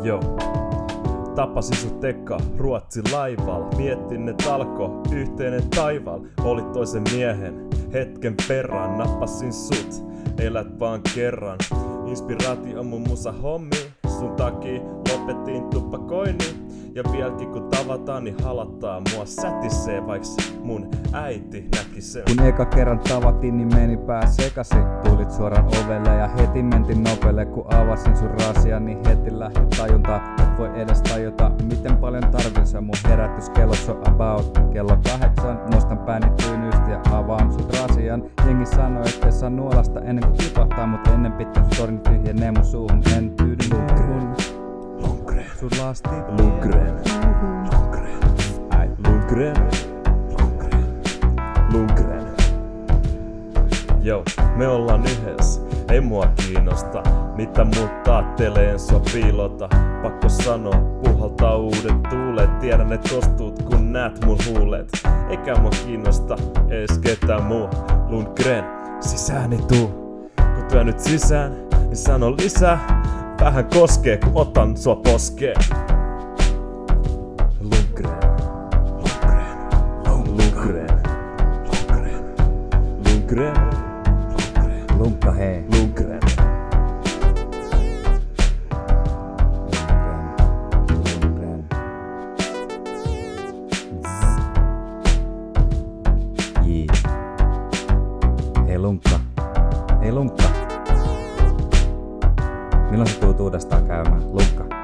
Joo. Tapasin sut eka Ruotsin laival. Mietin et alko yhteinen taival. Olit toisen miehen hetken perään. Nappasin sut, elät vaan kerran. Inspiraatio mun musa hommi. Sun takia lopetin tuppakoini. Ja vieläkin kun tavataan, niin halattaa mua sätisee, vaiks mun äiti näki sen. Kun eka kerran tavattiin, niin meni pää sekasi. Tulit suoraan ovelle ja heti mentiin nopelle. Kun avasin sun rasia, niin heti lähti tajuntaa. Et voi edes tajuta, miten paljon tarvitsee. Mun herätyskellossa on about kello 8. Nostan pääni tyynystä ja avaan sut rasian. Jengi sanoi, ettei saa nuolasta ennen kuin tipahtaa. Mut ennen pitää sun torni tyhjenee mun suuhun. En tyydy Lundgren. Sun lasti Lundgren. Lundgren. Lundgren. Joo, me ollaan yhdessä. Ei mua kiinnosta, mitä muut aattelee, en sua piilota. Pakko sanoa, puhaltaa uudet tuulet. Tiedän et tostuut kun näet mun huulet. Eikä mua kiinnosta ees ketään muu. Lundgren, sisääni tuu. Kun työnnyt sisään, niin sano lisää. Vähän koskee kun otan sua poskeen. Lundgren. Lundgren. Lundgren. Lunkka hei. Lundgren. Lundgren. Jii. Hei Lunkka. Hei Lunkka. Milloin sä tuut uudestaan käymään? Lunkka.